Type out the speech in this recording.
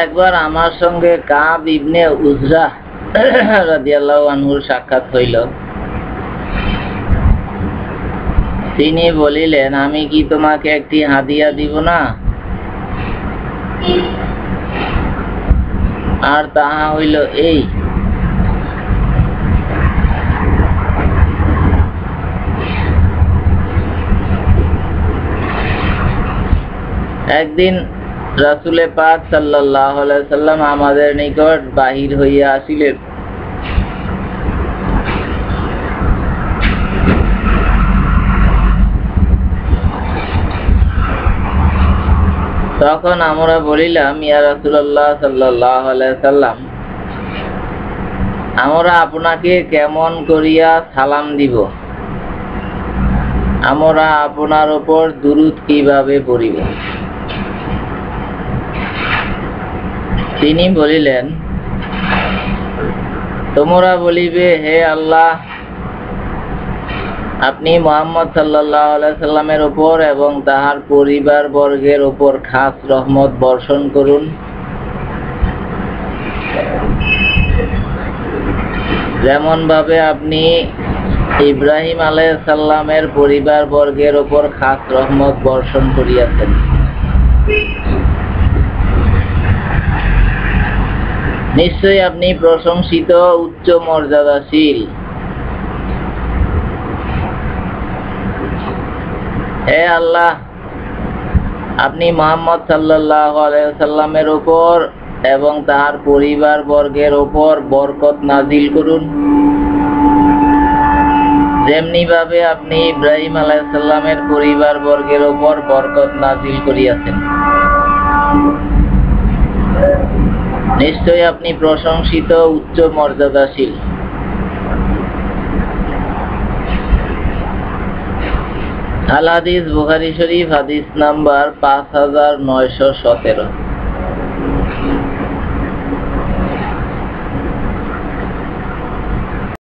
একবার আমার সঙ্গে কাব ইবনে উজরা রাদিয়াল্লাহু আনহুর সাক্ষাৎ হইল। তিনি বলিলেন, আমি কি তোমাকে একটি হাদিয়া দিব না? আর তাহা হইল এই, একদিন রাসূলে পাক সাল্লাল্লাহু আলাইহি সাল্লাম আমাদের নিকট বাহির হইয়া আসিলেন। তখন আমরা বলিলাম, ইয়া রাসূলুল্লাহ সাল্লাল্লাহু আলাইহি সাল্লাম, আমরা আপনাকে কেমন করিয়া সালাম দিব? আমরা আপনার উপর দুরূদ কিভাবে পড়িব? তিনি বলিলেন, তোমরা বলিবে, হে আল্লাহ, আপনি মুহাম্মদ সাল্লাল্লাহু আলাইহি সাল্লামের উপর এবং তাহার পরিবার বর্গের উপর খাস রহমত বর্ষণ করুন। যেমন ভাবে আপনি ইব্রাহিম আলাইহিস সালামের পরিবার বর্গের উপর খাস রহমত বর্ষণ করিয়াছেন। নিশ্চয়ই আপনি প্রশংসিত, উচ্চ মর্যাদাশীল। হে আল্লাহ, আপনি মুহাম্মদ সাল্লাল্লাহু আলাইহি সাল্লামের উপর এবং তাহার পরিবার বর্গের উপর বরকত নাজিল করুন, যেমনি ভাবে আপনি ইব্রাহিম আলাইহিস সালামের পরিবার বর্গের উপর বরকত নাজিল করিয়াছেন। নিশ্চয়ই আপনি প্রশংসিত, উচ্চ মর্যাদাশীল। আল হাদিস, বুখারী শরীফ, হাদিস নাম্বার 5917।